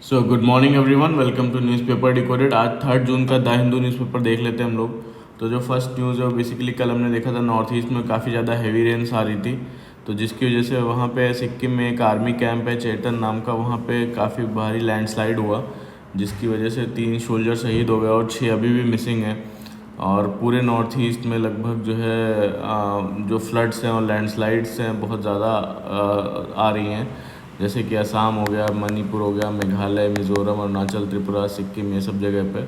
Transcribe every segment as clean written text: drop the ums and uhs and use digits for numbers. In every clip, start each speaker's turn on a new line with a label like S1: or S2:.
S1: So good morning everyone, welcome to newspaper decoded. आज 3 जून का the Hindu newspaper देख लेते हैं हम लोग। तो जो फर्स्ट न्यूज़ है वो बेसिकली कल हमने देखा था, नॉर्थ ईस्ट में काफ़ी ज़्यादा हैवी रेन्स आ रही थी, तो जिसकी वजह से वहाँ पे सिक्किम में एक आर्मी कैंप है चेतन नाम का, वहाँ पे काफ़ी भारी लैंडस्लाइड हुआ, जिसकी वजह से 3 सोल्जर शहीद हो गए और 6 अभी भी मिसिंग हैं। और पूरे नॉर्थ ईस्ट में लगभग जो है जो फ्लड्स हैं और लैंडस्लाइड्स हैं बहुत ज़्यादा आ रही हैं, जैसे कि असम हो गया, मणिपुर हो गया, मेघालय, मिज़ोरम, अरुणाचल, त्रिपुरा, सिक्किम, ये सब जगह पे।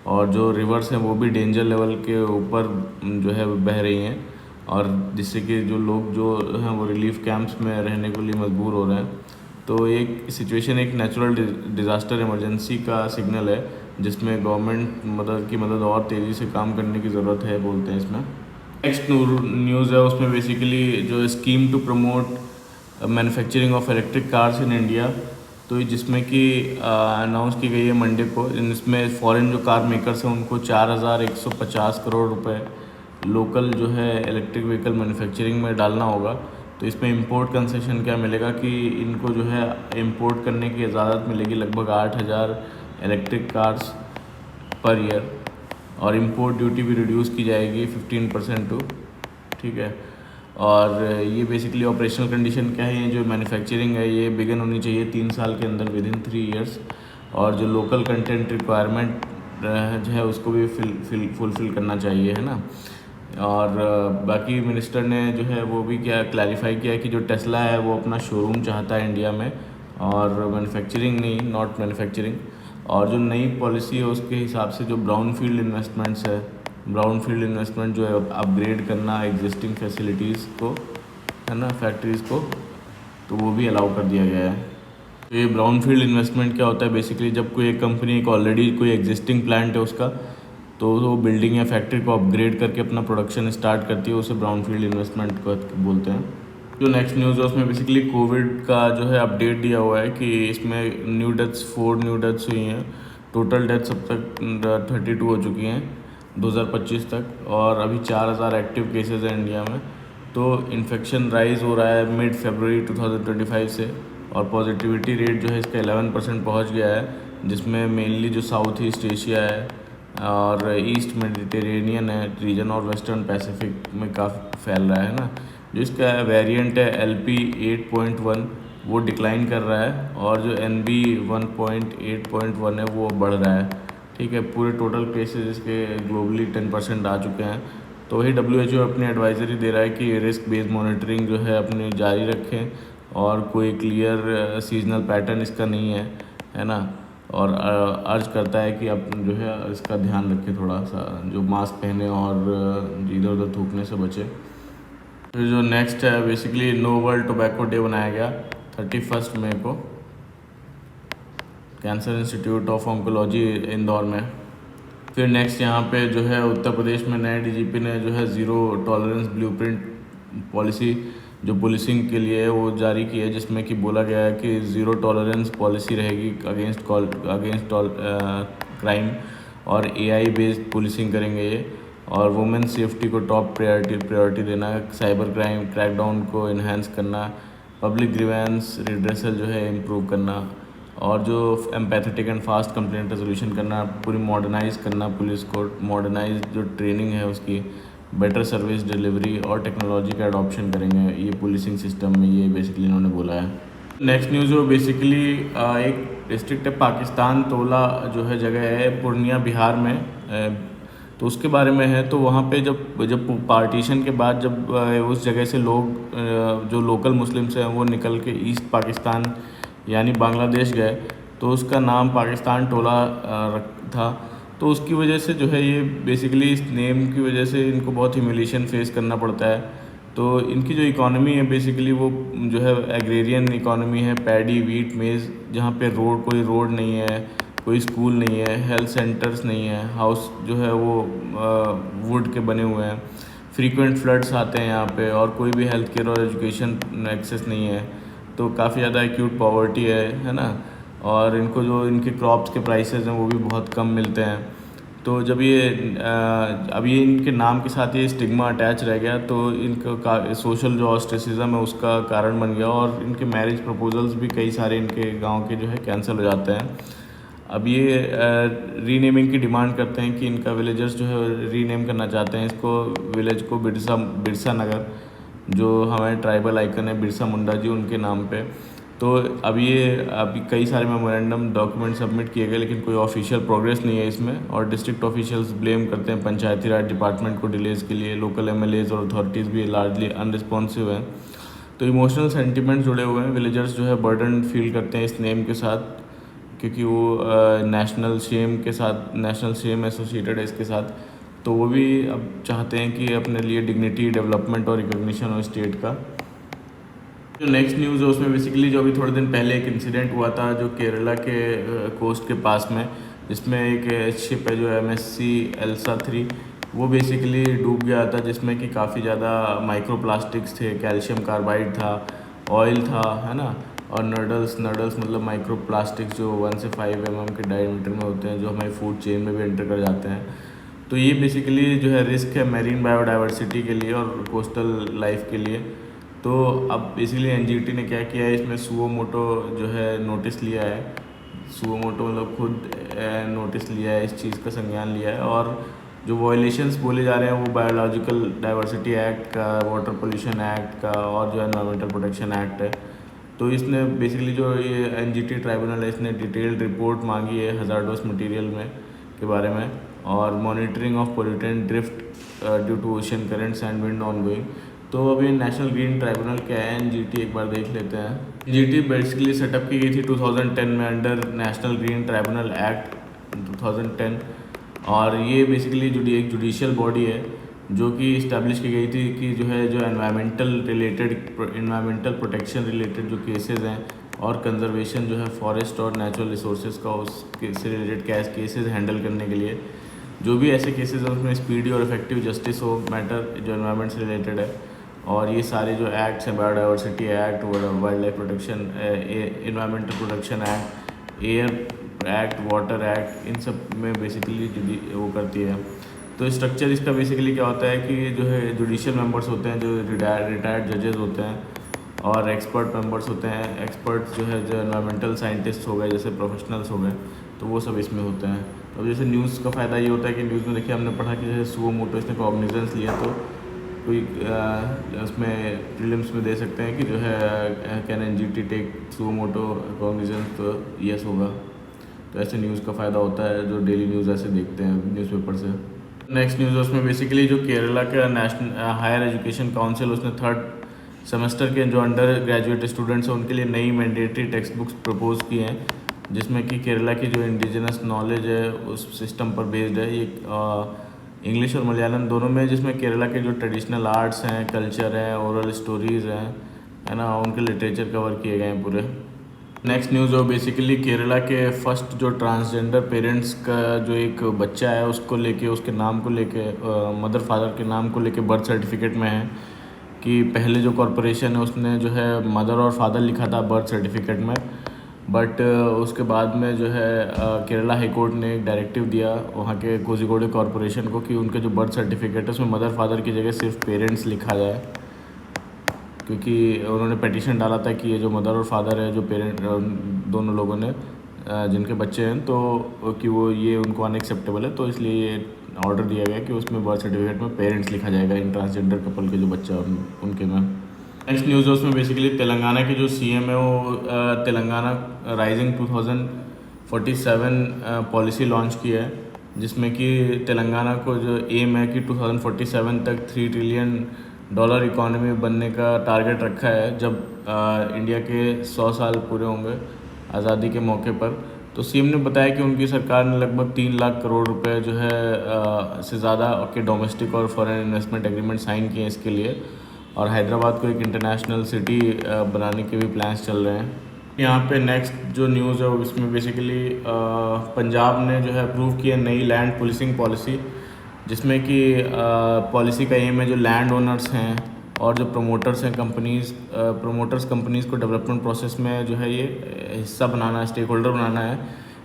S1: और जो रिवर्स हैं वो भी डेंजर लेवल के ऊपर जो है बह रही हैं, और जिससे कि जो लोग जो हैं वो रिलीफ कैंप्स में रहने के लिए मजबूर हो रहे हैं। तो एक सिचुएशन एक नेचुरल डिज़ास्टर इमरजेंसी का सिग्नल है, जिसमें गवर्नमेंट की मदद और तेज़ी से काम करने की ज़रूरत है, बोलते हैं इसमें। नेक्स्ट न्यूज़ है उसमें बेसिकली जो scheme to promote manufacturing of electric cars in India, तो जिसमें कि अनाउंस की गई है मंडे को। इसमें फॉरेन जो कार मेकर्स हैं उनको 4,150 करोड़ रुपए लोकल जो है इलेक्ट्रिक व्हीकल मैन्युफैक्चरिंग में डालना होगा। तो इसमें इंपोर्ट कंसेशन क्या मिलेगा कि इनको जो है इंपोर्ट करने की इजाज़त मिलेगी लगभग 8,000 इलेक्ट्रिक कार्स पर ईयर, और इंपोर्ट ड्यूटी भी रिड्यूस की जाएगी 15% टू, ठीक है। और ये बेसिकली ऑपरेशनल कंडीशन क्या है, ये जो मैन्युफैक्चरिंग है ये बिगिन होनी चाहिए 3 साल के अंदर, विद इन 3 ईयर्स। और जो लोकल कंटेंट रिक्वायरमेंट जो है उसको भी फुलफ़िल करना चाहिए, है ना। और बाकी मिनिस्टर ने जो है वो भी क्या क्लैरिफाई किया कि जो टेस्ला है वो अपना शोरूम चाहता है इंडिया में, और मैन्युफैक्चरिंग नहीं, नॉट मैन्युफैक्चरिंग। और जो नई पॉलिसी है उसके हिसाब से जो ब्राउन फील्ड इन्वेस्टमेंट्स है, ब्राउन फील्ड इन्वेस्टमेंट जो है अपग्रेड करना एग्जिस्टिंग फैसिलिटीज़ को, है ना, फैक्ट्रीज़ को, तो वो भी अलाउ कर दिया गया है। तो ये ब्राउन फील्ड इन्वेस्टमेंट क्या होता है, बेसिकली जब कोई एक कंपनी एक ऑलरेडी कोई एग्जिस्टिंग प्लांट है उसका, तो वो बिल्डिंग या फैक्ट्री को अपग्रेड करके अपना प्रोडक्शन स्टार्ट करती है, उसे ब्राउन फील्ड इन्वेस्टमेंट बोलते हैं। जो नेक्स्ट न्यूज़ है उसमें बेसिकली कोविड का जो है अपडेट दिया हुआ है कि इसमें न्यू डेथ्स 4 न्यू डेथ्स हुई हैं। टोटल डेथ्स अब तक 32 हो चुकी हैं 2025 तक, और अभी 4,000 एक्टिव केसेस हैं इंडिया में। तो इन्फेक्शन राइज हो रहा है मिड फरवरी 2025 से, और पॉजिटिविटी रेट जो है इसका 11% पहुँच गया है, जिसमें मेनली जो साउथ ईस्ट एशिया है और ईस्ट मेडिटेरेनियन है रीजन, और वेस्टर्न पैसिफिक में काफ़ी फैल रहा है ना। जो इसका वेरिएंट है LP8.1 वो डिक्लाइन कर रहा है, और जो NB1.8.1 है वो बढ़ रहा है, ठीक है। पूरे टोटल केसेस इसके ग्लोबली 10% आ चुके हैं। तो वही WHO अपनी एडवाइजरी दे रहा है कि रिस्क बेस्ड मॉनिटरिंग जो है अपनी जारी रखें, और कोई क्लियर सीजनल पैटर्न इसका नहीं है ना। और अर्ज करता है कि आप जो है इसका ध्यान रखें, थोड़ा सा जो मास्क पहने और इधर उधर थूकने से बचे। फिर जो नेक्स्ट है basically no world tobacco day बनाया गया 31 मई को cancer institute of oncology Indore में। फिर नेक्स्ट यहाँ पे जो है उत्तर प्रदेश में नए DGP ने जो है ज़ीरो टॉलरेंस ब्लूप्रिंट पॉलिसी जो पुलिसिंग के लिए है वो जारी की है, जिसमें कि बोला गया है कि ज़ीरो टॉलरेंस पॉलिसी रहेगी अगेंस्ट क्राइम, और AI बेस्ड पुलिसिंग करेंगे ये, और वुमेन सेफ्टी को टॉप प्रायोरिटी देना, साइबर क्राइम क्रैकडाउन को इन्हेंस करना, पब्लिक ग्रीवेंस रिड्रेसल जो है इम्प्रूव करना, और जो empathetic and fast complaint resolution करना, पूरी मॉडर्नाइज करना पुलिस को, मॉडर्नाइज जो ट्रेनिंग है उसकी, बेटर सर्विस डिलीवरी और टेक्नोलॉजी का अडॉप्शन करेंगे ये पुलिसिंग सिस्टम में, ये बेसिकली इन्होंने बोला है। नेक्स्ट न्यूज़ जो बेसिकली एक डिस्ट्रिक्ट है पाकिस्तान तोला जो है जगह है पूर्णिया बिहार में, तो उसके बारे में है। तो वहाँ पे जब पार्टीशन के बाद जब उस जगह से लोग जो लोकल मुस्लिम्स हैं वो निकल के ईस्ट पाकिस्तान यानी बांग्लादेश गए, तो उसका नाम पाकिस्तान टोला था। तो उसकी वजह से जो है ये बेसिकली इस नेम की वजह से इनको बहुत ह्यूमिलिएशन फेस करना पड़ता है। तो इनकी जो इकॉनमी है बेसिकली वो जो है एग्रेरियन इकॉनमी है, पैडी वीट मेज़, जहाँ पे कोई रोड नहीं है, कोई स्कूल नहीं है, हेल्थ सेंटर्स नहीं है, हाउस जो है वो वुड के बने हुए हैं, फ्रीक्वेंट फ्लड्स आते हैं यहाँ पे, और कोई भी हेल्थ केयर और एजुकेशन एक्सेस नहीं है। तो काफ़ी ज़्यादा एक्यूट पॉवर्टी है ना। और इनको जो इनके क्रॉप्स के प्राइसेस हैं वो भी बहुत कम मिलते हैं। तो जब ये अब ये इनके नाम के साथ ये स्टिग्मा अटैच रह गया तो इनका सोशल जो ऑस्ट्रेसिज्म है उसका कारण बन गया, और इनके मैरिज प्रपोजल्स भी कई सारे इनके गांव के जो है कैंसिल हो जाते हैं। अब ये रीनेमिंग की डिमांड करते हैं कि इनका विलेजर्स जो है रीनेम करना चाहते हैं इसको, विलेज को बिरसा नगर, जो हमारे ट्राइबल आइकन है बिरसा मुंडा जी उनके नाम पे। तो अभी कई सारे मेमोरेंडम डॉक्यूमेंट सबमिट किए गए, लेकिन कोई ऑफिशियल प्रोग्रेस नहीं है इसमें, और डिस्ट्रिक्ट ऑफिशियल्स ब्लेम करते हैं पंचायती राज डिपार्टमेंट को डिलेज के लिए। लोकल एमएलएज और अथॉरिटीज़ भी लार्जली अनरिस्पॉन्सिव हैं। तो इमोशनल सेंटिमेंट्स जुड़े हुए हैं, विलेजर्स जो है बर्डन फील करते हैं इस नेम के साथ, क्योंकि वो नेशनल शेम एसोसिएटेड है इसके साथ। तो वो भी अब चाहते हैं कि अपने लिए डिग्निटी, डेवलपमेंट और रिकॉग्निशन हो स्टेट का। जो नेक्स्ट न्यूज़ है उसमें बेसिकली जो अभी थोड़े दिन पहले एक इंसिडेंट हुआ था जो केरला के कोस्ट के पास में, जिसमें एक शिप है जो MSC एल्सा 3, वो बेसिकली डूब गया था, जिसमें कि काफ़ी ज़्यादा माइक्रो प्लास्टिक्स थे, कैल्शियम कार्बाइड था, ऑयल था, है ना, और नडल्स मतलब माइक्रो प्लास्टिक्स जो 1 से 5 mm के डायमीटर में होते हैं, जो हमारी फूड चेन में भी एंटर कर जाते हैं। तो ये बेसिकली जो है रिस्क है मैरीन बायोडाइवर्सिटी के लिए और कोस्टल लाइफ के लिए। तो अब बेसिकली NGT ने क्या किया है, इसमें सुओ मोटो जो है नोटिस लिया है। सुओ मोटो मतलब खुद नोटिस लिया है, इस चीज़ का संज्ञान लिया है, और जो वायलेशंस बोले जा रहे हैं वो बायोलॉजिकल डाइवर्सिटी एक्ट का, वाटर पोल्यूशन एक्ट का, और जो एनवायरमेंटल प्रोटेक्शन एक्ट है। तो इसने बेसिकली जो ये NGT ट्राइब्यूनल है, इसने डिटेल्ड रिपोर्ट मांगी है हज़ार्डस मटेरियल में के बारे में, और monitoring of pollutant drift due to ocean currents and wind ongoing. तो अभी नेशनल ग्रीन ट्राइब्यूनल क्या है, NGT एक बार देख लेते हैं। NGT बेसिकली सेटअप की गई थी 2010 में under national green tribunal act 2010, और ये बेसिकली एक जुडिशियल बॉडी है जो कि इस्टेब्लिश की गई थी कि जो है जो एनवायरमेंटल प्रोटेक्शन रिलेटेड जो केसेस हैं और कंजर्वेशन जो है फॉरेस्ट और नेचुरल रिसोर्सेज का उससे रिलेटेड केसेस हैंडल करने के लिए, जो भी ऐसे केसेस हैं उसमें स्पीडी और इफेक्टिव जस्टिस हो मैटर जो एनवायरमेंट से रिलेटेड है। और ये सारे जो एक्ट्स हैं, biodiversity act, wild life protection, environmental protection act, air act, water act, इन सब में बेसिकली वो करती है। तो स्ट्रक्चर इसका बेसिकली क्या होता है कि जो है जुडिशियल मेंबर्स होते हैं जो रिटायर्ड जजेस होते हैं, और एक्सपर्ट मेंबर्स होते हैं। एक्सपर्ट्स जो है जो एनवायरमेंटल साइंटिस्ट हो गए, जैसे प्रोफेशनल्स हो गए, तो वो सब इसमें होते हैं। तो जैसे न्यूज़ का फ़ायदा ये होता है कि न्यूज़ में देखिए हमने पढ़ा कि जैसे सुओ मोटो इसने कॉग्निजेंस लिया, तो कोई उसमें प्रीलिम्स में दे सकते हैं कि जो है can NGT take suo motu cognizance, तो यस होगा। तो ऐसे न्यूज़ का फ़ायदा होता है जो डेली न्यूज़ ऐसे देखते हैं न्यूज़पेपर से। नेक्स्ट न्यूज़ उसमें बेसिकली जो केरला का नेशनल हायर एजुकेशन काउंसिल, उसने 3rd सेमेस्टर के जो अंडर ग्रेजुएट स्टूडेंट्स हैं उनके लिए नई मैंडेटरी टेक्स्ट बुक्स प्रपोज की हैं, जिसमें कि केरला की जो इंडिजिनस नॉलेज है उस सिस्टम पर बेस्ड है। ये इंग्लिश और मलयालम दोनों में, जिसमें केरला के जो ट्रेडिशनल आर्ट्स हैं, कल्चर है, ओरल स्टोरीज़ हैं, है ना, उनके लिटरेचर कवर किए गए हैं पूरे। नेक्स्ट न्यूज़ जो बेसिकली केरला के फर्स्ट जो ट्रांसजेंडर पेरेंट्स का जो एक बच्चा है उसको लेके, उसके नाम को लेके, मदर फादर के नाम को लेके बर्थ सर्टिफिकेट में है कि पहले जो कॉरपोरेशन है उसने जो है मदर और फादर लिखा था बर्थ सर्टिफिकेट में, बट उसके बाद में जो है केरला हाई कोर्ट ने एक डायरेक्टिव दिया वहाँ के कोझिकोड कॉरपोरेशन को कि उनके जो बर्थ सर्टिफिकेट है उसमें मदर फादर की जगह सिर्फ पेरेंट्स लिखा जाए, क्योंकि उन्होंने पिटीशन डाला था कि ये जो मदर और फादर है, जो पेरेंट दोनों लोगों ने जिनके बच्चे हैं, तो कि वो ये उनको अनएक्सेप्टेबल है, तो इसलिए ये ऑर्डर दिया गया कि उसमें बर्थ सर्टिफिकेट में पेरेंट्स लिखा जाएगा इन ट्रांसजेंडर कपल के जो बच्चा उनके में। नेक्स्ट न्यूज़ है उसमें बेसिकली तेलंगाना की जो CM है वो तेलंगाना राइजिंग 2047 पॉलिसी लॉन्च की है, जिसमें कि तेलंगाना को जो एम है कि 2047 तक $3 ट्रिलियन इकॉनमी बनने का टारगेट रखा है, जब इंडिया के 100 साल पूरे होंगे आज़ादी के मौके पर। तो CM ने बताया कि उनकी सरकार ने लगभग 3 लाख करोड़ रुपए जो है से ज़्यादा के डोमेस्टिक और फॉरेन इन्वेस्टमेंट एग्रीमेंट साइन किए इसके लिए, और हैदराबाद को एक इंटरनेशनल सिटी बनाने के भी प्लान्स चल रहे हैं। यहाँ पे नेक्स्ट जो न्यूज़ है इसमें बेसिकली पंजाब ने जो है अप्रूव किया नई लैंड पुलिसिंग पॉलिसी, जिसमें कि पॉलिसी का एम है जो लैंड ओनर्स हैं और जो प्रमोटर्स हैं कंपनीज़ को डेवलपमेंट प्रोसेस में जो है ये हिस्सा बनाना है, स्टेक होल्डर बनाना है,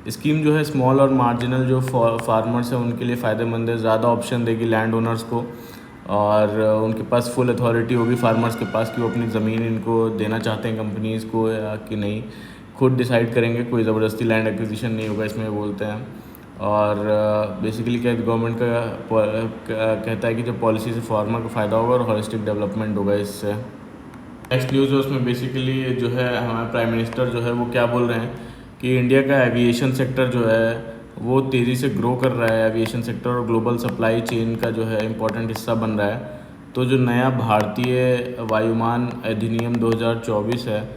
S1: स्कीम जो है स्मॉल और मार्जिनल जो फार्मर्स हैं उनके लिए फ़ायदेमंद है, ज़्यादा ऑप्शन देगी लैंड ओनर्स को, और उनके पास फुल अथॉरिटी होगी फार्मर्स के पास कि वो अपनी ज़मीन इनको देना चाहते हैं कंपनीज़ को या कि नहीं, खुद डिसाइड करेंगे, कोई ज़बरदस्ती लैंड एक्विजिशन नहीं होगा इसमें बोलते हैं। और बेसिकली क्या गवर्नमेंट का कहता है कि जो पॉलिसी से फार्मर को फ़ायदा होगा और हॉलिस्टिक डेवलपमेंट होगा इससे। नेक्स्ट न्यूज़ है उसमें बेसिकली जो है हमारे प्राइम मिनिस्टर जो है वो क्या बोल रहे हैं कि इंडिया का एविएशन सेक्टर जो है वो तेज़ी से ग्रो कर रहा है। एविएशन सेक्टर और ग्लोबल सप्लाई चेन का जो है इम्पोर्टेंट हिस्सा बन रहा है। तो जो नया भारतीय वायुयान अधिनियम 2024 है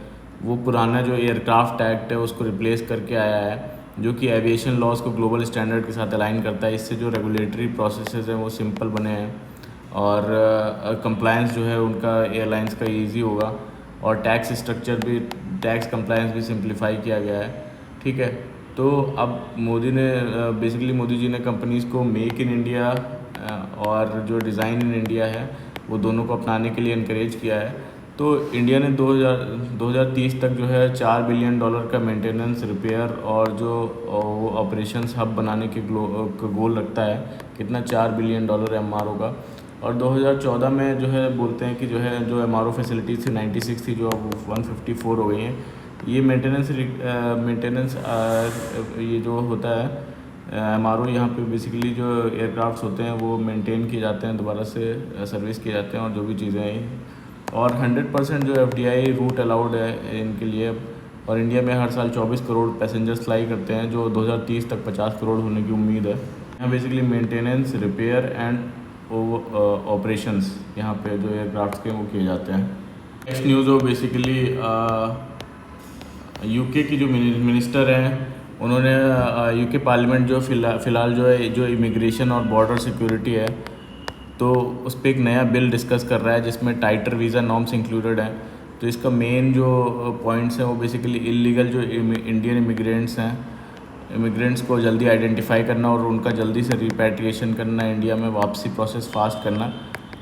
S1: वो पुराना जो एयरक्राफ्ट एक्ट है उसको रिप्लेस करके आया है, जो कि एविएशन लॉज को ग्लोबल स्टैंडर्ड के साथ अलाइन करता है। इससे जो रेगुलेटरी प्रोसेसेस हैं वो सिंपल बने हैं और कंप्लायंस जो है उनका एयरलाइंस का इजी होगा, और टैक्स स्ट्रक्चर भी, टैक्स कंप्लायंस भी सिंप्लीफाई किया गया है। ठीक है, तो अब मोदी ने बेसिकली मोदी जी ने कंपनीज़ को मेक इन इंडिया और जो डिज़ाइन इन इंडिया है वो दोनों को अपनाने के लिए इनकरेज किया है। तो इंडिया ने 2030 तक जो है $4 बिलियन का मेंटेनेंस, रिपेयर और जो वो ऑपरेशंस हब बनाने के गोल रखता है। कितना? $4 बिलियन MRO का। और 2014 में जो है बोलते हैं कि जो है जो MRO फैसिलिटीज़ थी 96 थी, जो अब 154 हो गई हैं। ये मेंटेनेंस ये जो होता है MRO, यहाँ पे बेसिकली जो एयरक्राफ्ट्स होते हैं वो मेंटेन किए जाते हैं, दोबारा से सर्विस किए जाते हैं, और जो भी चीज़ें हैं, और 100% जो FDI रूट अलाउड है इनके लिए। और इंडिया में हर साल 24 करोड़ पैसेंजर्स फ्लाई करते हैं, जो 2030 तक 50 करोड़ होने की उम्मीद है। यहाँ basically maintenance, repair and operations यहाँ पे जो एयरक्राफ्ट्स के वो किए जाते हैं। नेक्स्ट न्यूज़ हो बेसिकली यूके की जो मिनिस्टर हैं उन्होंने यूके पार्लियामेंट जो फ़िलहाल जो है जो इमिग्रेशन और बॉर्डर सिक्योरिटी है तो उस पर एक नया बिल डिस्कस कर रहा है जिसमें टाइटर वीज़ा नॉर्म्स इंक्लूडेड हैं। तो इसका मेन जो पॉइंट्स हैं वो बेसिकली इलीगल जो इंडियन इमिग्रेंट्स को जल्दी आइडेंटिफाई करना और उनका जल्दी से रिपैट्रिएशन करना, इंडिया में वापसी प्रोसेस फास्ट करना।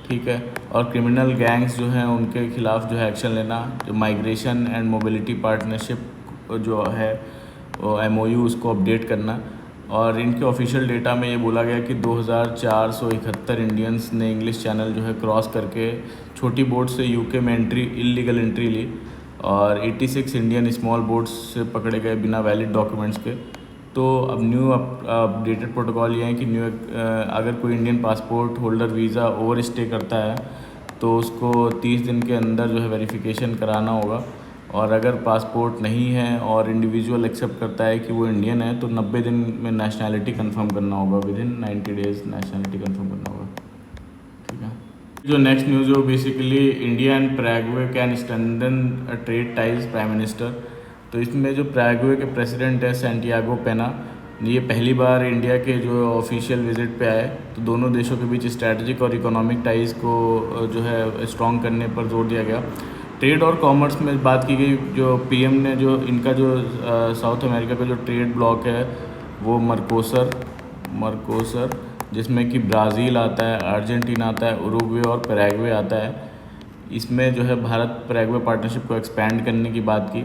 S1: ठीक है, और क्रिमिनल गैंग्स जो हैं उनके खिलाफ जो है एक्शन लेना। जो माइग्रेशन एंड मोबिलिटी पार्टनरशिप जो है वो MOU उसको अपडेट करना। और इनके ऑफिशियल डेटा में ये बोला गया कि 2471 इंडियंस ने इंग्लिश चैनल जो है क्रॉस करके छोटी बोट से यूके में इलीगल एंट्री ली, और 86 इंडियन स्मॉल बोट्स से पकड़े गए बिना वैलिड डॉक्यूमेंट्स के। तो अब न्यू अपडेटेड प्रोटोकॉल ये है कि अगर कोई Indian passport holder visa over stay करता है तो उसको 30 दिन के अंदर जो है वेरिफिकेशन कराना होगा, और अगर पासपोर्ट नहीं है और इंडिविजुअल एक्सेप्ट करता है कि वो इंडियन है तो 90 दिन में नेशनैलिटी कंफर्म करना होगा, विदिन 90 डेज़ नेशनैलिटी कंफर्म करना होगा। ठीक है, जो नेक्स्ट न्यूज़ है वो basically India and Paraguay can strengthen trade ties, prime minister. तो इसमें जो पैराग्वे के प्रेसिडेंट है सैंटियागो पेना, ये पहली बार इंडिया के जो ऑफिशियल विजिट पे आए। तो दोनों देशों के बीच स्ट्रैटेजिक और इकोनॉमिक टाइज़ को जो है स्ट्रॉन्ग करने पर जोर दिया गया। ट्रेड और कॉमर्स में बात की गई। जो PM ने जो इनका जो साउथ अमेरिका का जो ट्रेड ब्लॉक है वो मर्कोसर, जिसमें कि ब्राज़ील आता है, अर्जेंटीना आता है, उरुग्वे और पैराग्वे आता है। इसमें जो है भारत पैराग्वे पार्टनरशिप को एक्सपैंड करने की बात की,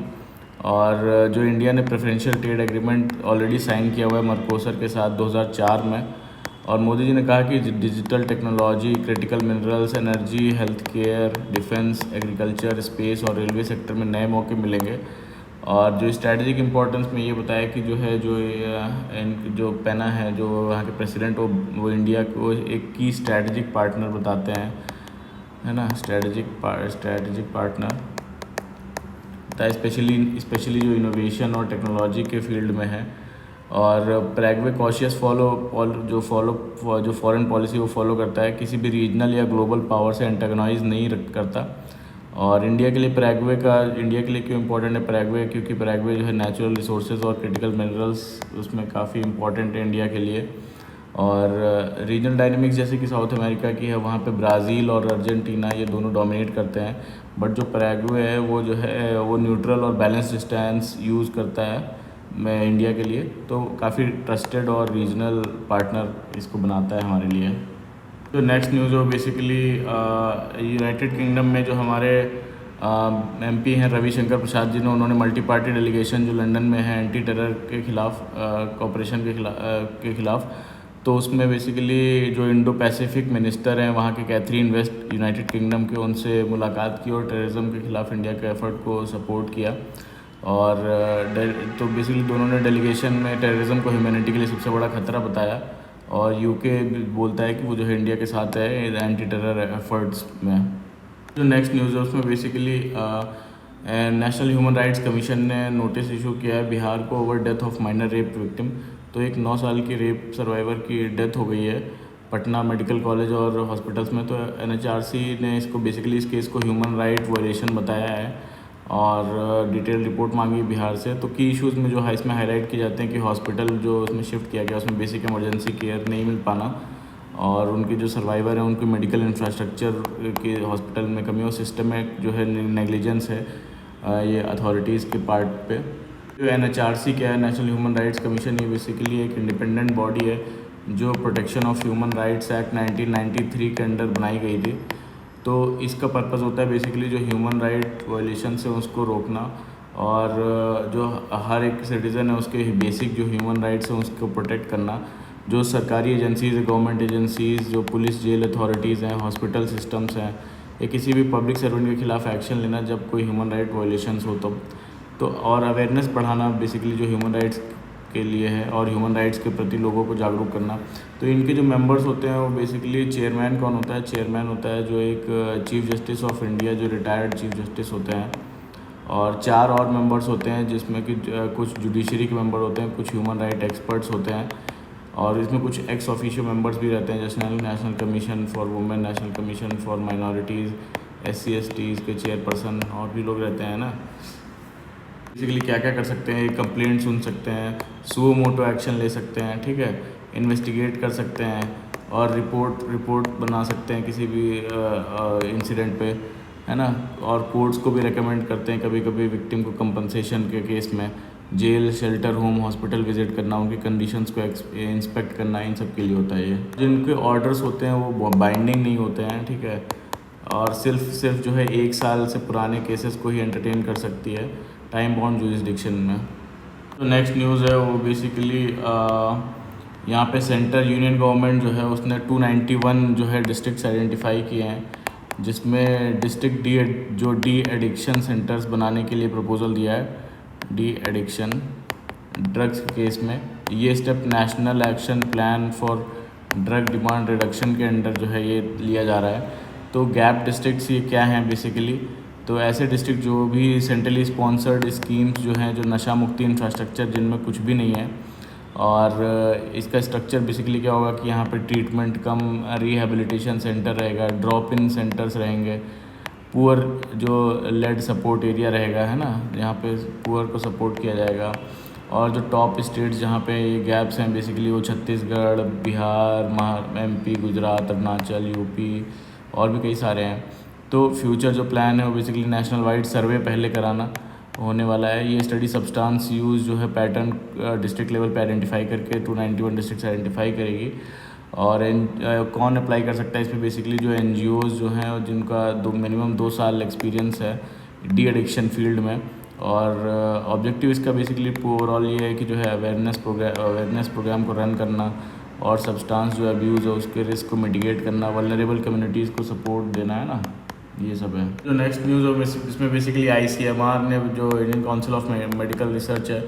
S1: और जो इंडिया ने preferential trade agreement already sign किया हुआ है मर्कोसर के साथ 2004 में। और मोदी जी ने कहा कि digital technology, critical minerals, energy, health care, defence, agriculture, space और रेलवे सेक्टर में नए मौके मिलेंगे। और जो स्ट्रैटेजिक इंपॉर्टेंस में ये बताया कि जो है जो पेना है जो वहाँ के प्रेसिडेंट वो इंडिया को एक की स्ट्रैटेजिक पार्टनर बताते हैं, है ना, स्ट्रैटेजिक पार्टनर होता है, स्पेशली जो इनोवेशन और टेक्नोलॉजी के फील्ड में है। और पैराग्वे कॉशियस जो फॉरेन पॉलिसी वो फॉलो करता है, किसी भी रीजनल या ग्लोबल पावर से एंटागनाइज नहीं करता। और इंडिया के लिए क्यों इम्पोर्टेंट है पैराग्वे, क्योंकि पैराग्वे जो है नेचुरल रिसोर्सेज और क्रिटिकल मिनरल्स उसमें काफ़ी इम्पोर्टेंट है इंडिया के लिए। और रीजनल डायनेमिक्स जैसे कि साउथ अमेरिका की है, वहाँ पे ब्राज़ील और अर्जेंटीना ये दोनों डोमिनेट करते हैं। बट जो पैराग्वे है वो जो है वो न्यूट्रल और बैलेंस्ड स्टैंस यूज़ करता है मैं इंडिया के लिए, तो काफ़ी ट्रस्टेड और रीजनल पार्टनर इसको बनाता है हमारे लिए। तो नेक्स्ट न्यूज़ हो बेसिकली यूनाइटेड किंगडम में जो हमारे MP हैं रविशंकर प्रसाद जी ने, उन्होंने मल्टी पार्टी डेलीगेशन जो लंदन में है एंटी टेरर के खिलाफ कॉपरेशन के खिलाफ, तो उसमें बेसिकली जो इंडो पैसिफिक मिनिस्टर हैं वहाँ के कैथरीन वेस्ट यूनाइटेड किंगडम के, उनसे मुलाकात की और टेररिज्म के खिलाफ इंडिया के एफर्ट को सपोर्ट किया। और तो बेसिकली दोनों ने डेलीगेशन में टेररिज्म को ह्यूमैनिटी के लिए सबसे बड़ा खतरा बताया, और यूके बोलता है कि वो जो है इंडिया के साथ है एंटी टेरर एफर्ट्स में। जो नेक्स्ट न्यूज़ है उसमें basically national human rights commission ने नोटिस इशू किया है बिहार को over death of minor rape victim. तो एक 9 साल की रेप सर्वाइवर की डेथ हो गई है पटना मेडिकल कॉलेज और हॉस्पिटल्स में। तो NHRC ने इसको बेसिकली इस केस को ह्यूमन राइट वायलेशन बताया है और डिटेल रिपोर्ट मांगी बिहार से। तो की इश्यूज़ में जो है इसमें हाईलाइट किए जाते हैं कि हॉस्पिटल जो उसमें शिफ्ट किया गया उसमें बेसिक इमरजेंसी केयर नहीं मिल पाना, और उनके जो सर्वाइवर हैं उनके मेडिकल इंफ्रास्ट्रक्चर के हॉस्पिटल में कमी और सिस्टमिक जो है नेग्लिजेंस है ये अथॉरिटीज़ के पार्ट पे। जो NHRC क्या है, नेशनल ह्यूमन राइट्स कमीशन, ये बेसिकली एक इंडिपेंडेंट बॉडी है जो protection of human rights act 1993 के अंडर बनाई गई थी। तो इसका पर्पज़ होता है बेसिकली जो ह्यूमन राइट वायलेशन है उसको रोकना, और जो हर एक सिटीज़न है उसके बेसिक जो ह्यूमन राइट्स हैं उसको प्रोटेक्ट करना। जो सरकारी एजेंसीज़ है, गवर्नमेंट एजेंसीज़, जो पुलिस जेल अथॉरिटीज़ हैं, हॉस्पिटल सिस्टम्स हैं, या किसी भी पब्लिक सर्वेंट के खिलाफ एक्शन लेना जब कोई ह्यूमन राइट वायलेशंस हो तब। तो और अवेयरनेस बढ़ाना बेसिकली जो ह्यूमन राइट्स के लिए है और ह्यूमन राइट्स के प्रति लोगों को जागरूक करना। तो इनके जो मेंबर्स होते हैं वो बेसिकली चेयरमैन कौन होता है, चेयरमैन होता है जो एक चीफ जस्टिस ऑफ इंडिया, जो रिटायर्ड चीफ जस्टिस होते हैं, और 4 और मेंबर्स होते हैं जिसमें कि कुछ जुडिशरी के मेंबर होते हैं, कुछ ह्यूमन राइट एक्सपर्ट्स होते हैं, और इसमें कुछ एक्स ऑफिशियो मेंबर्स भी रहते हैं जैसे national commission for women, national commission for minorities, SC/STs के चेयरपर्सन, और भी लोग रहते हैं ना। बेसिकली क्या क्या कर सकते हैं, कंप्लेंट सुन सकते हैं, सुओ मोटो एक्शन ले सकते हैं, ठीक है, इन्वेस्टिगेट कर सकते हैं, और रिपोर्ट बना सकते हैं किसी भी इंसिडेंट पे, है ना। और कोर्ट्स को भी रेकमेंड करते हैं कभी कभी विक्टिम को कंपनसेशन के केस में jail, shelter home, hospital visit करना, उनकी कंडीशंस को इंस्पेक्ट करना, इन सब के लिए होता है ये। जिनके ऑर्डर्स होते हैं वो बाइंडिंग नहीं होते हैं, ठीक है, और सिर्फ जो है 1 साल से पुराने केसेस को ही एंटरटेन कर सकती है टाइम बाउंड जुरिसडिक्शन में। तो नेक्स्ट न्यूज़ है वो बेसिकली यहाँ पे सेंटर यूनियन गवर्नमेंट जो है उसने 291 जो है डिस्ट्रिक्ट्स आइडेंटिफाई किए हैं, जिसमें डिस्ट्रिक्ट डी एडिक्शन सेंटर्स बनाने के लिए प्रपोजल दिया है। डी एडिक्शन ड्रग्स के केस में ये step national action plan for drug demand reduction के अंडर जो है ये लिया जा रहा है। तो गैप डिस्ट्रिक्ट्स ये क्या हैं बेसिकली, तो ऐसे डिस्ट्रिक्ट जो भी सेंट्रली स्पॉन्सर्ड स्कीम्स जो हैं, जो नशा मुक्ति इंफ्रास्ट्रक्चर जिनमें कुछ भी नहीं है, और इसका स्ट्रक्चर बेसिकली क्या होगा कि यहाँ पे ट्रीटमेंट कम रिहेबिलिटेशन सेंटर रहेगा, ड्रॉप इन सेंटर्स रहेंगे, पुअर जो लेड सपोर्ट एरिया रहेगा, है ना, यहाँ पे पुअर को सपोर्ट किया जाएगा। और जो टॉप स्टेट्स जहाँ पे ये गैप्स हैं बेसिकली वो छत्तीसगढ़, बिहार, MP, गुजरात, अरुणाचल, UP और भी कई सारे हैं। तो फ्यूचर जो प्लान है वो बेसिकली नेशनल वाइड सर्वे पहले कराना होने वाला है। ये स्टडी सब्सटेंस यूज़ जो है पैटर्न डिस्ट्रिक्ट लेवल पे आइडेंटिफाई करके 291 डिस्ट्रिक्ट्स आइडेंटिफाई करेगी। और कौन अप्लाई कर सकता है इस पर, बेसिकली जो NGOs जो हैं और जिनका मिनिमम 2 साल एक्सपीरियंस है डी एडिक्शन फील्ड में। और ऑब्जेक्टिव इसका बेसिकली ओवरऑल ये है कि जो है अवेयरनेस प्रोग्राम को रन करना, और सब्सटेंस जो अब्यूज़ है उसके रिस्क को मिटिगेट करना, वल्नरेबल कम्युनिटीज़ को सपोर्ट देना, है ना, ये सब है। जो नेक्स्ट न्यूज़ है इसमें बेसिकली ICMR ने, जो Indian council of medical research है,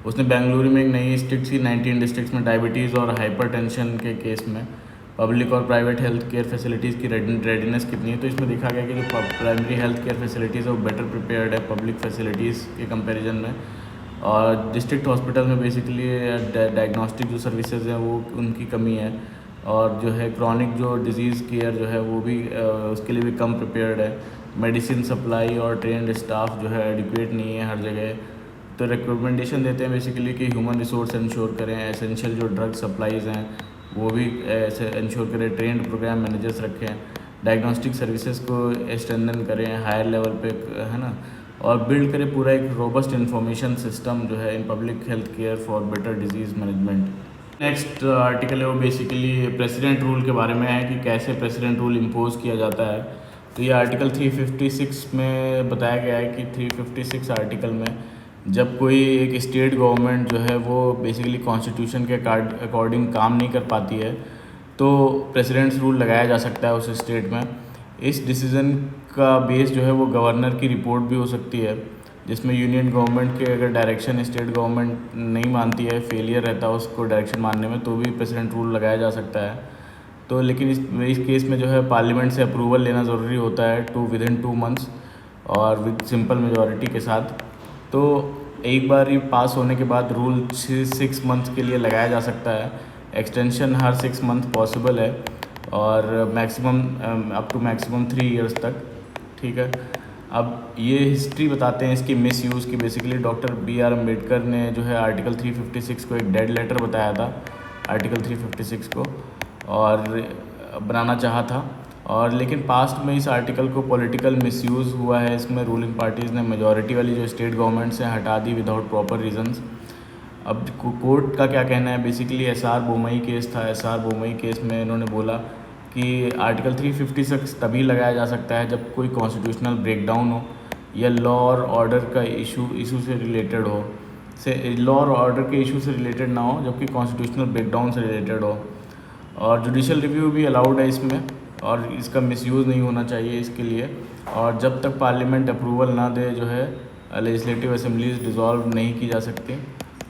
S1: उसने बेंगलुरु में एक नई स्ट्रिक्ट सी 19 डिस्ट्रिक्ट्स में डायबिटीज़ और हाइपरटेंशन के केस में पब्लिक और प्राइवेट हेल्थ केयर फैसिलिटीज़ की रेडीनेस कितनी है। तो इसमें देखा गया कि जो प्राइमरी हेल्थ केयर फैसिलिटीज़ है वो बेटर प्रिपेयर्ड है पब्लिक फैसिलिटीज़ के कंपैरिजन में। और डिस्ट्रिक्ट हॉस्पिटल में बेसिकली डायग्नोस्टिक जो सर्विसेज हैं वो उनकी कमी है, और जो है क्रॉनिक जो डिजीज़ केयर जो है वो भी उसके लिए भी कम प्रिपेयर्ड है। मेडिसिन सप्लाई और ट्रेंड स्टाफ जो है एडिक्वेट नहीं है हर जगह। तो रिकमेंडेशन देते हैं बेसिकली कि ह्यूमन रिसोर्स इंश्योर करें, एसेंशियल जो ड्रग सप्लाईज़ हैं वो भी ऐसे इंश्योर करें, ट्रेंड प्रोग्राम मैनेजर्स रखें, डायग्नोस्टिक सर्विसेज को स्ट्रेंथन करें हायर लेवल पे, है ना, और बिल्ड करें पूरा एक रोबस्ट इंफॉर्मेशन सिस्टम जो है in public health care for better disease management. Next article है वो बेसिकली प्रेसिडेंट रूल के बारे में है कि कैसे प्रेसिडेंट रूल इम्पोज किया जाता है। तो ये आर्टिकल 356 में बताया गया है कि 356 आर्टिकल में जब कोई एक स्टेट गवर्नमेंट जो है वो बेसिकली कॉन्स्टिट्यूशन के अकॉर्डिंग काम नहीं कर पाती है तो प्रेसिडेंट्स रूल लगाया जा सकता है उस स्टेट में। इस डिसीज़न का बेस जो है वो गवर्नर की रिपोर्ट भी हो सकती है, जिसमें यूनियन गवर्नमेंट के अगर डायरेक्शन स्टेट गवर्नमेंट नहीं मानती है, फेलियर रहता है उसको डायरेक्शन मानने में, तो भी प्रेसिडेंट रूल लगाया जा सकता है। तो लेकिन इस केस में जो है पार्लियामेंट से अप्रूवल लेना ज़रूरी होता है विदिन 2 मंथ्स और विद सिंपल मेजॉरिटी के साथ। तो एक बार ये पास होने के बाद रूल 6 मंथ्स के लिए लगाया जा सकता है। एक्सटेंशन हर 6 मंथ पॉसिबल है और maximum up to maximum 3 years तक। ठीक है, अब ये हिस्ट्री बताते हैं इसकी मिस यूज़ की। बेसिकली डॉक्टर BR अम्बेडकर ने जो है आर्टिकल 356 को एक डेड लेटर बताया था, आर्टिकल 356 को, और बनाना चाहा था, और लेकिन पास्ट में इस आर्टिकल को पॉलिटिकल मिसयूज़ हुआ है। इसमें रूलिंग पार्टीज़ ने मेजॉरिटी वाली जो स्टेट गवर्नमेंट्स हैं हटा दी विदाउट प्रॉपर रीजंस। अब कोर्ट का क्या कहना है, बेसिकली SR बोमई केस था। SR बोमई केस में इन्होंने बोला कि आर्टिकल 356 तभी लगाया जा सकता है जब कोई कॉन्स्टिट्यूशनल ब्रेकडाउन हो या लॉ और ऑर्डर का इशू से रिलेटेड हो, लॉ और ऑर्डर के इशू से रिलेटेड ना हो, जबकि कॉन्स्टिट्यूशनल ब्रेकडाउन से रिलेटेड हो। और जुडिशल रिव्यू भी अलाउड है इसमें, और इसका मिसयूज़ नहीं होना चाहिए इसके लिए। और जब तक पार्लियामेंट अप्रूवल ना दे जो है लेजिस्लेटिव असेंबलीज डिज़ोल्व नहीं की जा सकती,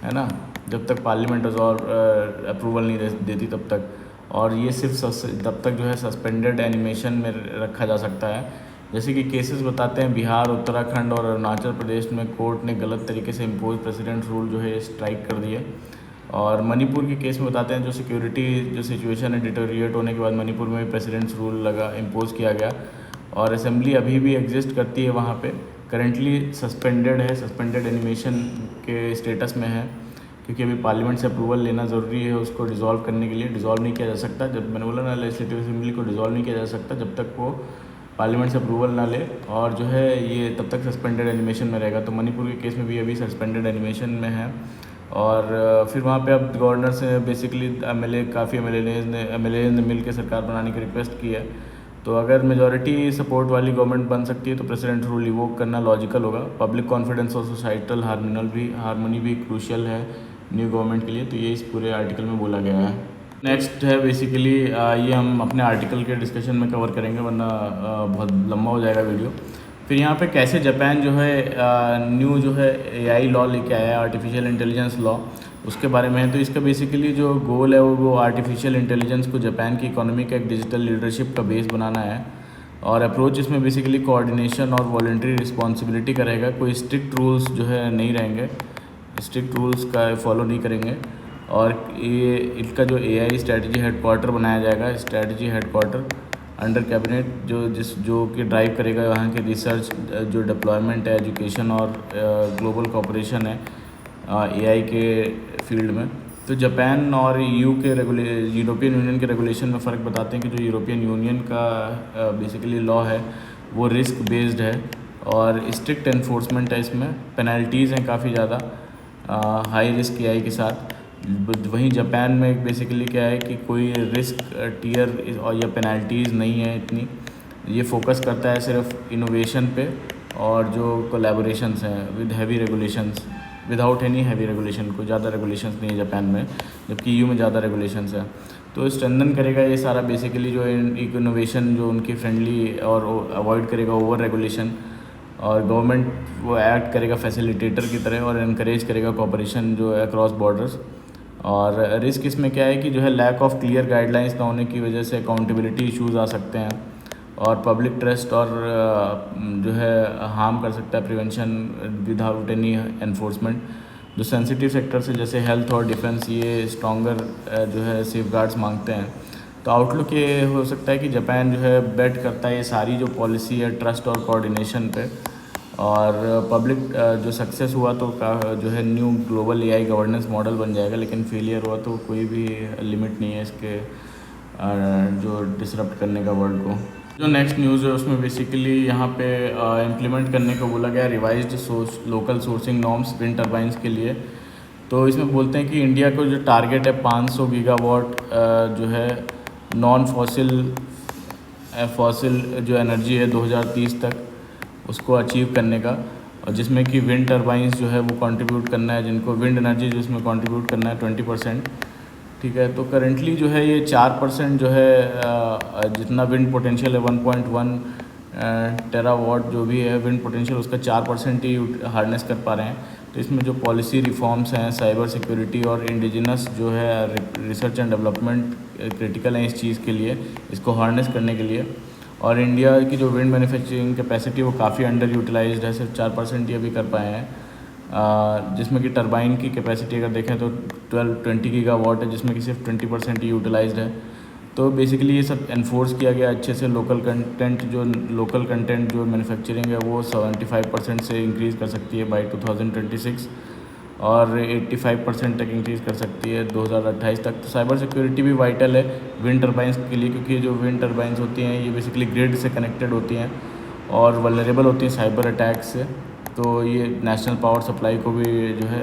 S1: है ना, जब तक पार्लियामेंट अप्रूवल नहीं देती तब तक। और ये सिर्फ तब तक जो है सस्पेंडेड एनिमेशन में रखा जा सकता है। जैसे कि केसेस बताते हैं, बिहार, उत्तराखंड और अरुणाचल प्रदेश में कोर्ट ने गलत तरीके से इम्पोज प्रेसिडेंट रूल जो है स्ट्राइक कर दिए। और मणिपुर के केस में बताते हैं जो सिक्योरिटी जो सिचुएशन है डिटोरिएट होने के बाद मणिपुर में भी प्रेसिडेंट्स रूल इम्पोज किया गया, और असेंबली अभी भी एग्जिस्ट करती है वहाँ पे, करेंटली सस्पेंडेड है, सस्पेंडेड एनिमेशन के स्टेटस में है, क्योंकि अभी पार्लियामेंट से अप्रूवल लेना ज़रूरी है उसको डिज़ोल्व करने के लिए। डिज़ोल्व नहीं किया जा सकता, जब मैंने बोला ना लेजिस्लेटिव असेंबली को डिज़ोल्व नहीं किया जा सकता जब तक वो पार्लियामेंट से अप्रूवल ना ले, और जो है ये तब तक सस्पेंडेड एनिमेशन में रहेगा। तो मणिपुर के केस में भी अभी सस्पेंडेड एनिमेशन में है। और फिर वहाँ पे अब गवर्नर से बेसिकली काफ़ी एम एल ने मिल के सरकार बनाने की रिक्वेस्ट की है। तो अगर मेजॉरिटी सपोर्ट वाली गवर्नमेंट बन सकती है तो प्रेसिडेंट रूल रिवोक करना लॉजिकल होगा। पब्लिक कॉन्फिडेंस और सोसाइटल हारमोनी भी क्रूशियल है न्यू गवर्नमेंट के लिए। तो ये इस पूरे आर्टिकल में बोला गया है। नेक्स्ट है बेसिकली ये हम अपने आर्टिकल के डिस्कशन में कवर करेंगे, वरना बहुत लंबा हो जाएगा वीडियो। फिर यहाँ पे कैसे जापान जो है न्यू जो है AI लॉ लेके आया है, आर्टिफिशियल इंटेलिजेंस लॉ, उसके बारे में है। तो इसका बेसिकली जो गोल है वो आर्टिफिशियल इंटेलिजेंस को जापान की इकोनॉमी का एक डिजिटल लीडरशिप का बेस बनाना है। और अप्रोच इसमें बेसिकली कोऑर्डिनेशन और वॉलंटरी रिस्पॉन्सिबिलिटी का रहेगा। कोई स्ट्रिक्ट रूल्स जो है नहीं रहेंगे, स्ट्रिक्ट रूल्स का फॉलो नहीं करेंगे। और ये इसका जो AI स्ट्रेटजी हेडक्वार्टर बनाया जाएगा, स्ट्रेटजी हेडक्वार्टर अंडर कैबिनेट, जो कि ड्राइव करेगा वहाँ के रिसर्च, जो डिप्लॉयमेंट है, एजुकेशन और ग्लोबल कोऑपरेशन है AI के फील्ड में। तो जापान और यूरोपियन यूनियन के रेगुलेशन में फ़र्क बताते हैं कि जो यूरोपियन यूनियन का बेसिकली लॉ है वो रिस्क बेस्ड है और स्ट्रिक्ट एनफोर्समेंट है, इसमें पेनल्टीज़ हैं काफ़ी ज़्यादा हाई रिस्क AI के साथ। वहीं जापान में बेसिकली क्या है कि कोई रिस्क टियर और या पेनल्टीज़ नहीं है इतनी। ये फोकस करता है सिर्फ इनोवेशन पे और जो कोलैबोरेशंस हैं विदाउट एनी हैवी रेगुलेशन। को ज़्यादा रेगुलेशंस नहीं है जापान में, जबकि EU में ज़्यादा रेगुलेशंस है। तो स्ट्रेंथन करेगा ये सारा बेसिकली जो इनोवेशन जो उनकी फ्रेंडली, और अवॉइड करेगा ओवर रेगुलेशन। और गवर्नमेंट वो एक्ट करेगा फैसिलिटेटर की तरह और इनकरेज करेगा कोऑपरेशन जो है अक्रॉस बॉर्डर्स। और रिस्क इसमें क्या है कि जो है लैक ऑफ क्लियर गाइडलाइंस ना होने की वजह से अकाउंटेबिलिटी इश्यूज़ आ सकते हैं, और पब्लिक ट्रस्ट और जो है हार्म कर सकता है प्रिवेंशन विदाउट एनी एनफोर्समेंट। जो सेंसिटिव सेक्टर से जैसे हेल्थ और डिफेंस, ये स्ट्रॉन्गर जो है सेफगार्ड्स मांगते हैं। तो आउटलुक ये हो सकता है कि जापान जो है बेट करता है ये सारी जो पॉलिसी है ट्रस्ट और कोऑर्डिनेशन पे। और पब्लिक जो सक्सेस हुआ तो जो है new global AI governance model बन जाएगा, लेकिन फेलियर हुआ तो कोई भी लिमिट नहीं है इसके जो डिसरप्ट करने का वर्ल्ड को। जो नेक्स्ट न्यूज़ है उसमें बेसिकली यहाँ पे इम्प्लीमेंट करने को बोला गया revised local sourcing norms wind turbines के लिए। तो इसमें बोलते हैं कि इंडिया को जो टारगेट है 500 गीगावाट जो है नॉन फॉसिल फॉसिल जो एनर्जी है 2030 तक उसको अचीव करने का, और जिसमें कि विंड टर्बाइंस जो है वो कंट्रीब्यूट करना है, जिनको विंड एनर्जी जिसमें कंट्रीब्यूट करना है 20%। ठीक है, तो करेंटली जो है ये 4% जो है जितना विंड पोटेंशियल है 1.1 टेरावाट जो भी है विंड पोटेंशियल, उसका 4% ही हार्नेस कर पा रहे हैं। तो इसमें जो पॉलिसी रिफॉर्म्स हैं, साइबर सिक्योरिटी और इंडिजिनस जो है रिसर्च एंड डेवलपमेंट क्रिटिकल हैं इस चीज़ के लिए, इसको हार्नेस करने के लिए। और इंडिया की जो विंड मैन्युफैक्चरिंग कैपेसिटी वो काफ़ी अंडर यूटिलाइज्ड है, सिर्फ 4% ही अभी कर पाए हैं। जिसमें कि टरबाइन की कैपेसिटी अगर देखें तो 20 गीगावाट है, जिसमें कि सिर्फ 20% ही यूटिलाइज्ड है। तो बेसिकली ये सब एनफोर्स किया गया अच्छे से। लोकल कंटेंट जो मैन्युफैक्चरिंग है वो 75% से इंक्रीज़ कर सकती है बाय 2026, और 85% तक इंक्रीज़ कर सकती है 2028 तक। तो साइबर सिक्योरिटी भी वाइटल है विंड टर्बाइंस के लिए, क्योंकि जो विंड टर्बाइंस होती हैं ये बेसिकली ग्रिड से कनेक्टेड होती हैं और वल्नरेबल होती हैं साइबर अटैक से। तो ये नेशनल पावर सप्लाई को भी जो है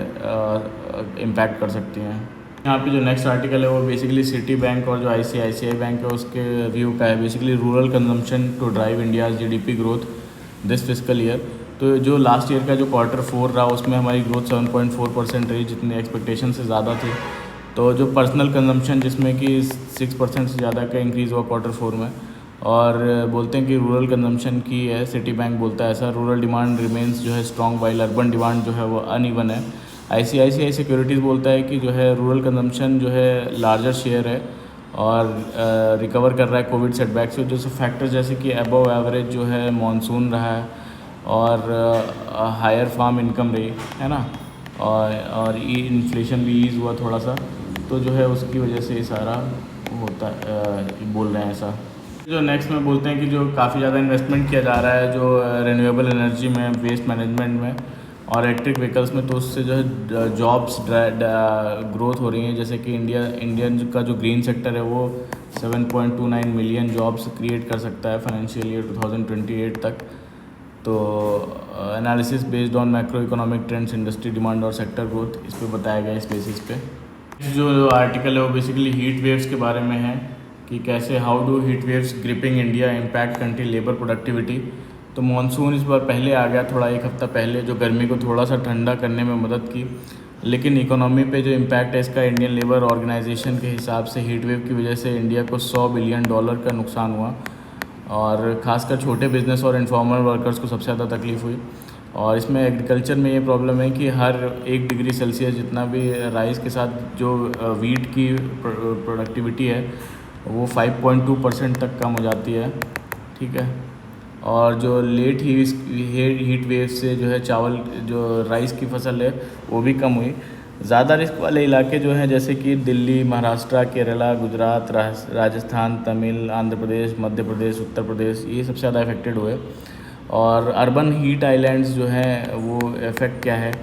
S1: इम्पैक्ट कर सकती हैं। यहाँ पे जो नेक्स्ट आर्टिकल है वो बेसिकली सिटी बैंक और जो ICICI बैंक है उसके व्यू का है। Basically rural consumption to drive India's GDP growth this fiscal year. तो जो लास्ट ईयर का जो Q4 रहा उसमें हमारी ग्रोथ 7.4% रही, जितनी एक्सपेक्टेशन से ज़्यादा थी। तो जो पर्सनल कंजम्पशन जिसमें कि 6% से ज़्यादा का इंक्रीज़ हुआ Q4 में, और बोलते हैं कि रूरल कंजम्पशन की है, सिटी बैंक बोलता है ऐसा। रूरल डिमांड रिमेंस जो है स्ट्रॉन्ग वाइल अर्बन डिमांड जो है वो अनइवन है। ICICI सिक्योरिटीज़ बोलता है कि जो है रूरल कंजम्पशन जो है लार्जर शेयर है और रिकवर कर रहा है कोविड सेटबैक से। जो फैक्टर्स जैसे कि अबव एवरेज जो है मॉनसून रहा है और हायर फार्म इनकम रही है ना, और इन्फ्लेशन भी ईज़ हुआ थोड़ा सा, तो जो है उसकी वजह से ये सारा होता बोल रहे हैं ऐसा। जो नेक्स्ट में बोलते हैं कि जो काफ़ी ज़्यादा इन्वेस्टमेंट किया जा रहा है जो रिन्यूएबल एनर्जी में, वेस्ट मैनेजमेंट में और इलेक्ट्रिक व्हीकल्स में, तो उससे जो है जॉब्स ग्रोथ हो रही हैं। जैसे कि इंडियन का जो ग्रीन सेक्टर है वो 7.29 मिलियन जॉब्स क्रिएट कर सकता है फाइनेंशियल ईयर 2028 तक। तो analysis based on macro economic trends, industry demand और सेक्टर ग्रोथ, इस पे बताया गया इस बेसिस पे। जो आर्टिकल है वो बेसिकली हीट वेव्स के बारे में है कि कैसे how do heat waves gripping India impact country labour productivity. तो मानसून इस बार पहले आ गया, थोड़ा एक हफ़्ता पहले, जो गर्मी को थोड़ा सा ठंडा करने में मदद की, लेकिन इकोनॉमी पे जो इम्पैक्ट है इसका इंडियन लेबर ऑर्गेनाइजेशन के हिसाब से हीट वेव की वजह से इंडिया को $100 बिलियन का नुकसान हुआ, और ख़ासकर छोटे बिजनेस और इनफॉर्मल वर्कर्स को सबसे ज़्यादा तकलीफ़ हुई। और इसमें एग्रीकल्चर में ये प्रॉब्लम है कि हर 1 डिग्री सेल्सियस जितना भी राइस के साथ जो वीट की प्रोडक्टिविटी है वो 5.2% तक कम हो जाती है। ठीक है, और जो लेट हीट वेव से जो है चावल जो राइस की फसल है वो भी कम हुई। ज़्यादा रिस्क वाले इलाके जो हैं जैसे कि दिल्ली, महाराष्ट्र, केरला, गुजरात, राजस्थान, तमिल, आंध्र प्रदेश, मध्य प्रदेश, उत्तर प्रदेश, ये सबसे ज़्यादा इफेक्टेड हुए। और अर्बन हीट आइलैंड्स जो हैं वो इफ़ेक्ट क्या है,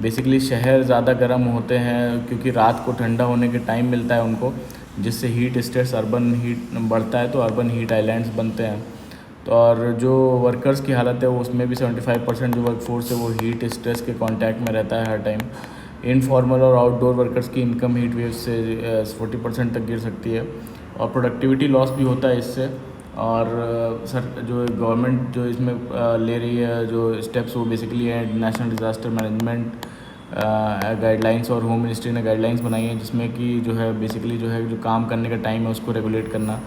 S1: बेसिकली शहर ज़्यादा गर्म होते हैं क्योंकि रात को ठंडा होने के टाइम मिलता है उनको, जिससे हीट स्ट्रेस, अर्बन हीट बढ़ता है, तो अर्बन हीट आइलैंड्स बनते हैं। तो और जो वर्कर्स की हालत है वो उसमें भी 75% जो वर्कफोर्स है वो हीट स्ट्रेस के कांटेक्ट में रहता है हर टाइम। इनफॉर्मल और आउटडोर वर्कर्स की इनकम हीट वेव से 40% तक गिर सकती है, और प्रोडक्टिविटी लॉस भी होता है इससे। और सर जो गवर्नमेंट जो इसमें ले रही है जो स्टेप्स, वो बेसिकली है नेशनल डिज़ास्टर मैनेजमेंट गाइडलाइंस, और होम मिनिस्ट्री ने गाइडलाइंस बनाई हैं जिसमें कि जो है बेसिकली जो है जो काम करने का टाइम है उसको रेगुलेट करना,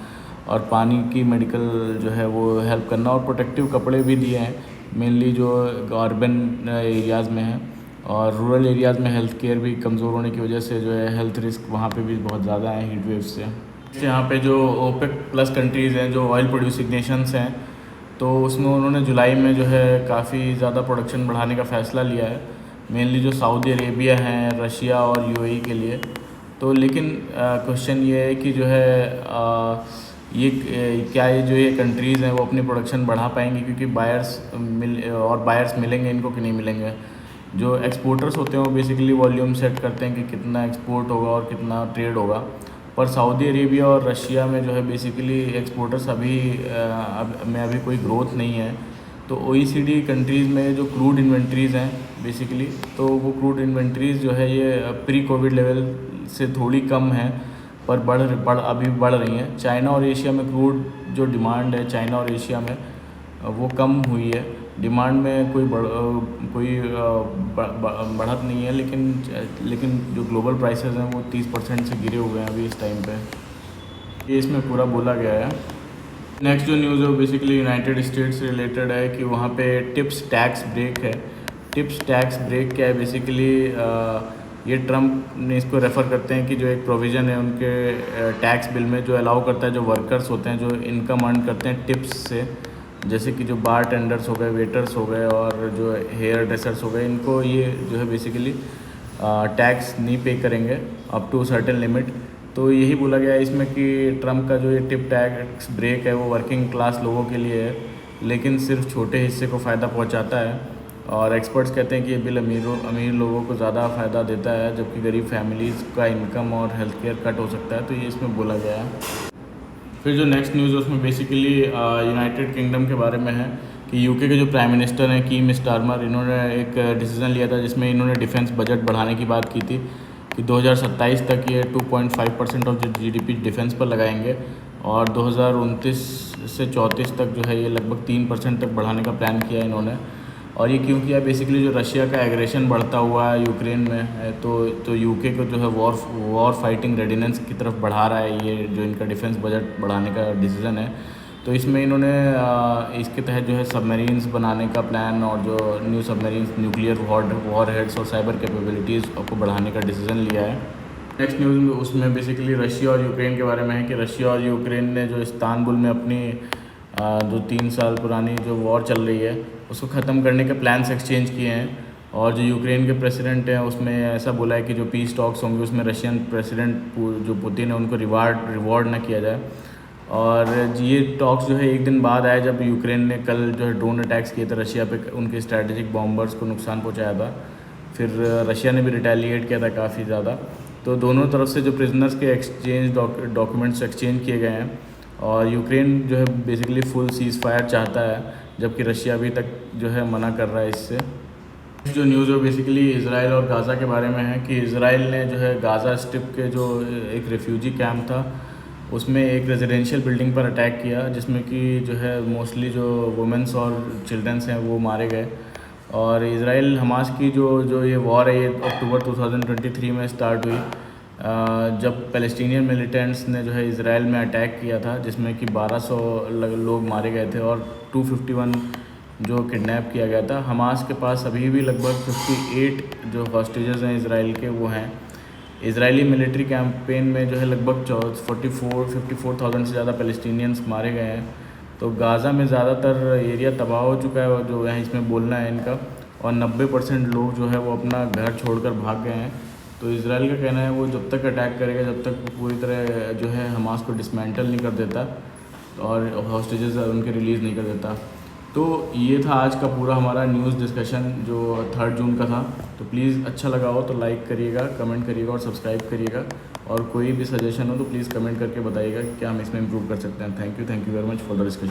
S1: और पानी की मेडिकल जो है वो हेल्प करना, और प्रोटेक्टिव कपड़े भी दिए हैं मेनली जो अर्बन एरियाज़ में है। और रूरल एरियाज़ में हेल्थ केयर भी कमज़ोर होने की वजह से जो है हेल्थ रिस्क वहाँ पे भी बहुत ज़्यादा है हीट वेव से। यहाँ पे जो OPEC प्लस कंट्रीज़ हैं जो ऑयल प्रोड्यूसिंग नेशंस हैं, तो उसमें उन्होंने जुलाई में जो है काफ़ी ज़्यादा प्रोडक्शन बढ़ाने का फ़ैसला लिया है, मेनली जो सऊदी अरेबिया हैं, रशिया और UAE के लिए। तो लेकिन क्वेश्चन ये है कि जो है ये जो ये कंट्रीज़ हैं वो अपनी प्रोडक्शन बढ़ा पाएंगी, क्योंकि बायर्स मिलेंगे इनको कि नहीं मिलेंगे। जो एक्सपोर्टर्स होते हैं वो बेसिकली वॉल्यूम सेट करते हैं कि कितना एक्सपोर्ट होगा और कितना ट्रेड होगा, पर सऊदी अरेबिया और रशिया में जो है बेसिकली एक्सपोर्टर्स अभी कोई ग्रोथ नहीं है। तो OECD कंट्रीज़ में जो क्रूड इन्वेंट्रीज़ हैं बेसिकली, तो वो क्रूड इन्वेंट्रीज़ जो है ये प्री कोविड लेवल से थोड़ी कम है, पर अभी बढ़ रही हैं। चाइना और एशिया में क्रूड जो डिमांड है चाइना और एशिया में वो कम हुई है। डिमांड में कोई बढ़त नहीं है, लेकिन जो ग्लोबल प्राइसेस हैं वो 30% से गिरे हुए हैं अभी इस टाइम पे। ये इसमें पूरा बोला गया है। नेक्स्ट जो न्यूज़ है वो बेसिकली यूनाइटेड स्टेट्स से रिलेटेड है कि वहाँ पे टिप्स टैक्स ब्रेक है। टिप्स टैक्स ब्रेक क्या है बेसिकली, ये ट्रम्प ने इसको रेफ़र करते हैं कि जो एक प्रोविज़न है उनके टैक्स बिल में जो अलाउ करता है जो वर्कर्स होते हैं जो इनकम अर्न करते हैं टिप्स से, जैसे कि जो बार टेंडर्स हो गए, वेटर्स हो गए और जो हेयर ड्रेसर्स हो गए, इनको ये जो है बेसिकली टैक्स नहीं पे करेंगे अप टू सर्टेन लिमिट। तो यही बोला गया है इसमें कि ट्रम्प का जो ये टिप टैक्स ब्रेक है वो वर्किंग क्लास लोगों के लिए है, लेकिन सिर्फ छोटे हिस्से को फ़ायदा पहुंचाता है। और एक्सपर्ट्स कहते हैं कि ये बिल अमीर लोगों को ज़्यादा फ़ायदा देता है, जबकि गरीब फैमिलीज़ का इनकम और हेल्थ केयर कट हो सकता है। तो ये इसमें बोला गया है। फिर जो नेक्स्ट न्यूज़ है उसमें बेसिकली यूनाइटेड किंगडम के बारे में है कि यूके के जो प्राइम मिनिस्टर हैं कीर स्टारमर, इन्होंने एक डिसीज़न लिया था जिसमें इन्होंने डिफेंस बजट बढ़ाने की बात की थी कि 2027 तक ये 2.5% ऑफ जीडीपी डिफेंस पर लगाएंगे और 2029 से 34 तक जो है ये लगभग 3% तक बढ़ाने का प्लान किया इन्होंने। और ये क्यों किया, बेसिकली जो रशिया का एग्रेशन बढ़ता हुआ है यूक्रेन में है, तो यूके को जो है वॉर फाइटिंग रेडीनेस की तरफ बढ़ा रहा है ये जो इनका डिफेंस बजट बढ़ाने का डिसीज़न है। तो इसमें इन्होंने इसके तहत जो है सबमरीन्स बनाने का प्लान और जो new submarines, nuclear war heads और साइबर कैपेबिलिटीज़ को बढ़ाने का डिसीज़न लिया है। नेक्स्ट न्यूज़ में उसमें बेसिकली रशिया और यूक्रेन के बारे में है कि रशिया और यूक्रेन ने जो इस्तांबुल में अपनी जो 3 साल पुरानी जो वॉर चल रही है उसको ख़त्म करने के प्लान्स एक्सचेंज किए हैं। और जो यूक्रेन के प्रेसिडेंट हैं उसमें ऐसा बोला है कि जो पीस टॉक्स होंगे उसमें रशियन प्रेसिडेंट जो पुतिन है उनको रिवॉर्ड ना किया जाए। और ये टॉक्स जो है एक दिन बाद आए जब यूक्रेन ने कल जो है ड्रोन अटैक्स किए थे रशिया पे, उनके स्ट्रैटेजिक बॉम्बर्स को नुकसान पहुंचाया था। फिर रशिया ने भी रिटेलिएट किया था काफ़ी ज़्यादा। तो दोनों तरफ से जो प्रिजनर्स के एक्सचेंज डॉक्यूमेंट्स एक्सचेंज किए गए हैं और यूक्रेन जो है बेसिकली फुल सीज़ फायर चाहता है, जबकि रशिया अभी तक जो है मना कर रहा है इससे। जो न्यूज़ है बेसिकली इज़राइल और गाज़ा के बारे में है कि इज़राइल ने जो है गाज़ा स्ट्रिप के जो एक रेफ्यूजी कैंप था उसमें एक रेजिडेंशियल बिल्डिंग पर अटैक किया, जिसमें कि जो है मोस्टली जो वुमेंस और चिल्ड्रंस हैं वो मारे गए। और इज़राइल हमास की जो ये वॉर है ये अक्टूबर 2023 में स्टार्ट हुई, जब पैलेस्टीनियन मिलिटेंट्स ने जो है इज़राइल में अटैक किया था, जिसमें कि 1200 लोग मारे गए थे और 251 जो किडनैप किया गया था। हमास के पास अभी भी लगभग 58 जो हॉस्टेजेस हैं इज़राइल के वो हैं। इज़राइली मिलिट्री कैंपेन में जो है लगभग 54,000 से ज़्यादा पैलेस्टीनियंस मारे गए हैं। तो गाज़ा में ज़्यादातर एरिया तबाह हो चुका है जो है इसमें बोलना है इनका, और 90% लोग जो है वो अपना घर छोड़कर भाग गए हैं। तो इज़राइल का कहना है वो जब तक अटैक करेगा, जब तक पूरी तरह जो है हमास को डिसमेंटल नहीं कर देता और हॉस्टेजेस उनके रिलीज़ नहीं कर देता। तो ये था आज का पूरा हमारा न्यूज़ डिस्कशन जो 3 जून का था। तो प्लीज़ अच्छा लगा हो तो लाइक करिएगा, कमेंट करिएगा और सब्सक्राइब करिएगा। और कोई भी सजेशन हो तो प्लीज़ कमेंट करके बताइएगा कि क्या हम इसमें इम्प्रूव कर सकते हैं। Thank you very much for the discussion.